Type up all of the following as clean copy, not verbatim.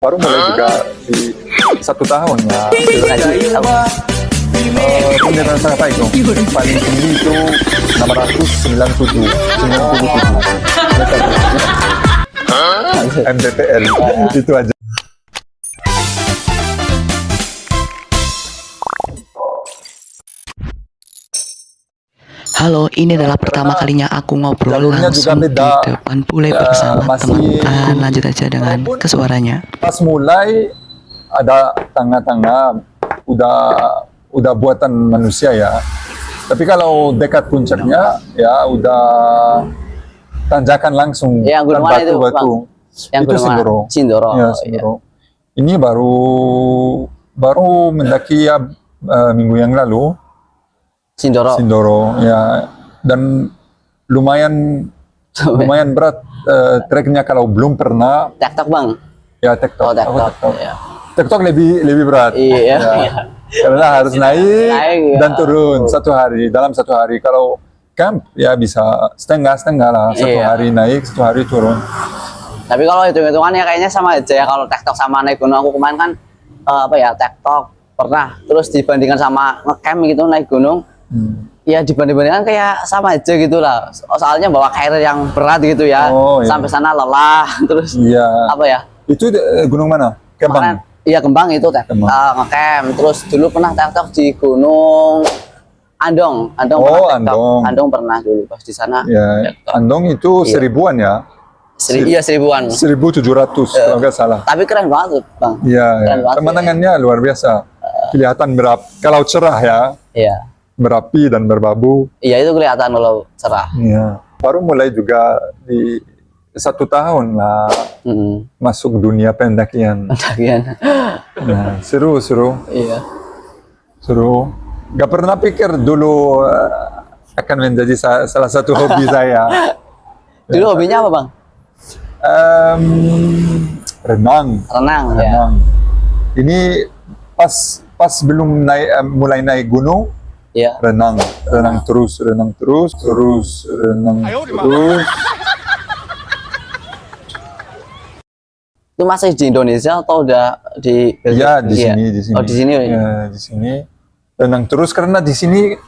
baru mulai juga di 1 tahun ya. Pendidikan saya apa itu? Paling tinggi itu 697 mdpl. Itu aja. Halo, ini adalah pertama kalinya aku ngobrol Jalurnya juga langsung di beda. depan bule bersama Masih- teman-teman. Lanjut aja dengan ke suaranya. Pas mulai ada tangga-tangga udah buatan manusia ya. Tapi kalau dekat puncaknya ya udah tanjakan langsung. Yang gunung mana itu, batu-batu. Bang? Yang Itu gunung mana? Sindoro. Sindoro. Ya, Oh, Sindoro. Ini baru mendaki ya minggu yang lalu. Sindoro. Sindoro ya, dan lumayan berat treknya kalau belum pernah TikTok bang. ya tektok. Oh TikTok. Tektok. Iya. Tektok lebih berat. Iya. Ya. Karena harus naik Naik, dan ya. turun dalam satu hari. Kalau camp ya bisa setengah lah, satu Iya. hari naik, satu hari turun. Tapi kalau hitung-hitungannya kayaknya sama aja ya, kalau TikTok sama naik gunung. Aku kemarin kan TikTok pernah, terus dibandingkan sama ngecamp gitu naik gunung. Ya dibanding-bandingkan kayak sama aja gitu lah. Soalnya bawa carrier yang berat gitu ya. Oh, iya. Sampai sana lelah, terus Iya. apa ya? Itu gunung mana? Kemarin, Kembang. iya Kembang itu Kembang. ngecamp. Terus dulu pernah TikTok di Gunung Andong. Oh, pernah TikTok. Andong. Andong pernah dulu pas di sana. Ya, TikTok. Andong itu Iya. 1000-an ya. Iya 1000-an. 1700 kalau nggak salah. Tapi keren banget bang. Iya, ya. Keren banget, Pemandangannya luar biasa. Kelihatan kalau cerah ya, Iya. berapi dan berbabu. Iya itu kelihatan kalau cerah. Iya. Baru mulai juga di 1 tahun lah masuk dunia pendakian. Pendakian. Nah, seru. Iya. Gak pernah pikir dulu akan menjadi salah satu hobi saya. Dulu hobinya apa bang? Renang. Renang ya. Renang. Ini pas belum mulai naik gunung. Iya. renang terus. Itu masih di Indonesia atau udah di Ya di Iya. sini. Oh di sini. Ya, di sini renang terus karena di sini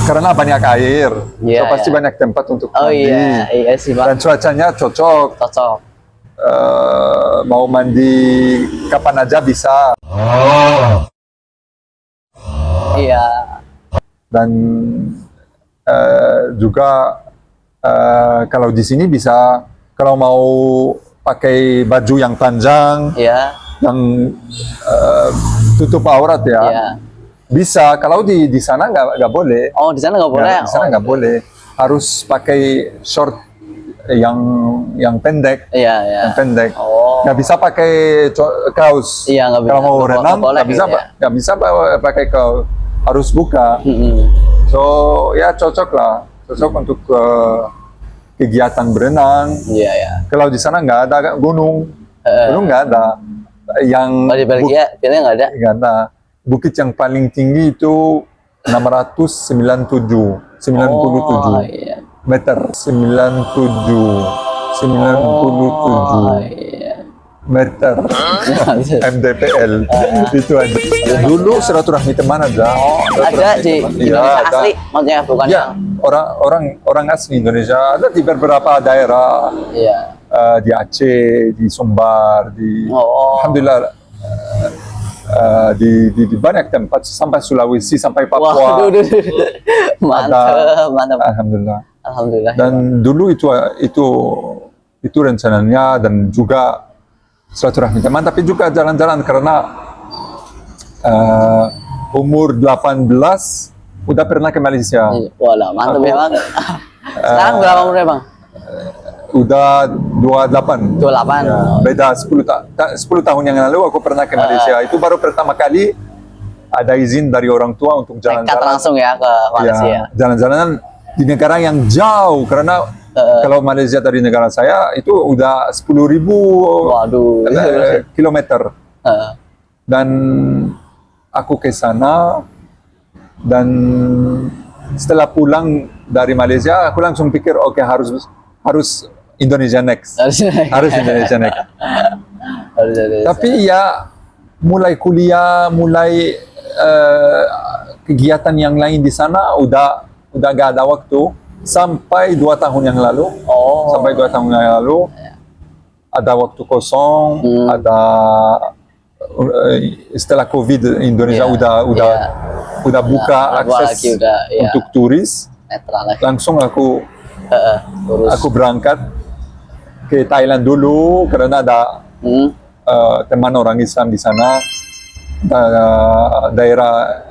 karena banyak air. Iya, So, pasti iya. banyak tempat untuk Oh mandi. iya sih bang. Dan cuacanya cocok. Cocok. Mau mandi kapan aja bisa. Iya. Dan juga kalau di sini bisa, kalau mau pakai baju yang panjang, Iya. yang tutup aurat ya, Iya. bisa. Kalau di sana nggak boleh. Oh di sana nggak boleh. Di sana nggak boleh. Harus pakai short yang pendek. Iya iya. Yang pendek. Oh. Nggak bisa pakai kaos. Iya nggak bisa. Kalau mau Nggak renang boleh nggak bisa, gitu ya. nggak bisa pakai kaos. Harus buka. Mm-mm. So ya cocok lah, cocok untuk kegiatan berenang. Iya ya. Kalau di sana nggak ada gunung nggak ada. Yang Kalau di Belgia biasanya nggak ada. nggak ada. Bukit yang paling tinggi itu 697 Oh iya. meter. 97 Oh iya. meter mdpl. Itu aja. Dulu silaturahmi teman aja. Ada di Indonesia asli, maksudnya bukan Ya, yang. orang asli Indonesia ada di beberapa daerah, Iya. di Aceh, di Sumbar, Oh. alhamdulillah di banyak tempat sampai Sulawesi, sampai Wah, Papua. mantap. Alhamdulillah. Alhamdulillah. Dan dulu itu rencananya, dan juga silaturahmi teman, tapi juga jalan-jalan karena umur 18 udah pernah ke Malaysia. Walah, mantap ya bang. Sekarang berapa umurnya bang? Udah 28. 28. Ya, beda 10 tahun yang lalu aku pernah ke Malaysia. Itu baru pertama kali ada izin dari orang tua untuk Nekat jalan-jalan. langsung ya ke Malaysia. Ya, jalan-jalan di negara yang jauh, karena kalau Malaysia dari negara saya itu udah 10.000 Waduh. kilometer. Dan aku ke sana, dan setelah pulang dari Malaysia aku langsung pikir oke, harus Indonesia next. Harus Indonesia next. Tapi ya mulai kuliah, mulai kegiatan yang lain di sana udah gak ada waktu sampai 2 tahun yang lalu. Sampai 2 tahun yang lalu ada waktu kosong, ada setelah Covid Indonesia udah buka akses lagi, untuk turis. Langsung aku berangkat ke Thailand dulu karena ada teman orang Islam di sana, daerah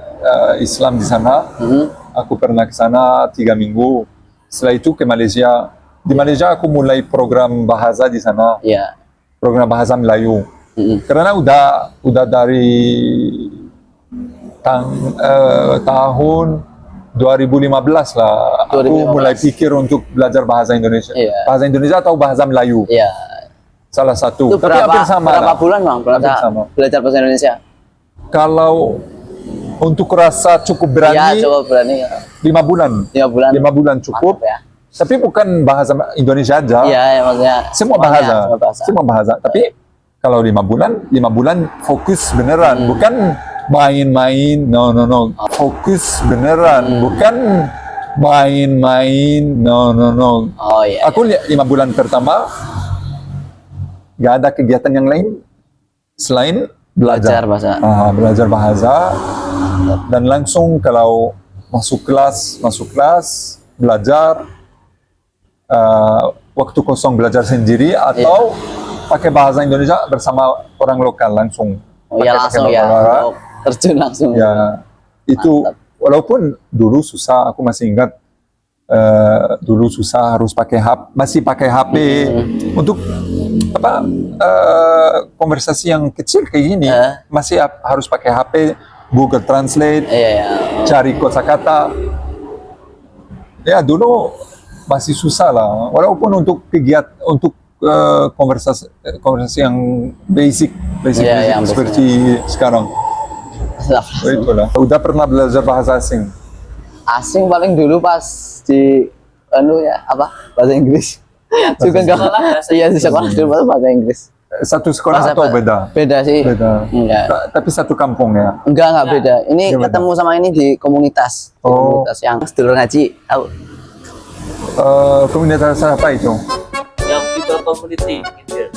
Islam di sana. Aku pernah ke sana 3 minggu. Setelah itu ke Malaysia. Di Malaysia aku mulai program bahasa di sana. Program bahasa Melayu. Karena udah dari tahun 2015 lah. Aku mulai pikir untuk belajar bahasa Indonesia. Bahasa Indonesia atau bahasa Melayu. Salah satu. Itu berapa bulan bang belajar bahasa Indonesia? Kalau untuk rasa cukup berani, coba berani. 5 bulan. 5 bulan cukup. Mantap, ya. Tapi bukan bahasa Indonesia aja. Maksudnya Semua bahasa. Tapi kalau 5 bulan fokus beneran, bukan main-main. No. Fokus beneran, bukan main-main. No. Aku 5 bulan pertama gak ada kegiatan yang lain selain belajar bahasa. Belajar bahasa, dan langsung kalau masuk kelas belajar, waktu kosong belajar sendiri atau pakai bahasa Indonesia bersama orang lokal langsung. Langsung terjun langsung. Itu walaupun dulu susah, aku masih ingat dulu susah, harus masih pakai HP untuk konversasi yang kecil kayak gini, masih harus pakai HP, Google Translate, cari kosakata. Dulu masih susah lah, walaupun untuk konversasi yang basic seperti sekarang. Itulah. Udah pernah belajar bahasa asing? Asing paling dulu pas di bahasa Inggris. Juga enggak di sekolah dulu bahasa Inggris. Satu sekolah atau beda? Beda sih. Enggak. Tapi satu kampung ya? Enggak beda. Ini ketemu sama ini di komunitas. Komunitas yang sedulur ngaji. Tahu? Komunitas apa itu? Young People Community gitu ya.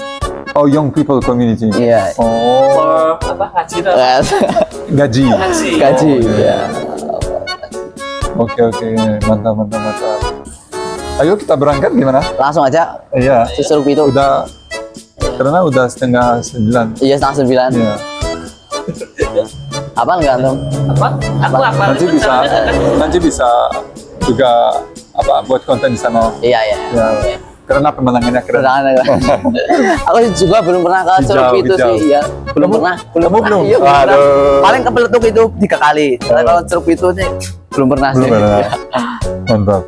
Young People Community. Iya. Gaji. Gaji. Oke, mantap. Ayo kita berangkat gimana? Langsung aja. Iya. Suruh itu. Karena udah 8:30. Iya, 8:30. Iya. Apa enggak antum? Aku apa? Nanti bisa juga buat konten di sana. Iya. Ya. Karena pemandangannya keren. Aku juga belum pernah ke Curug itu sih. Iya. Belum pernah. Iya, paling ke Peletuk itu 3 kali. Kalau Curug itu sih belum pernah sih. Mantap.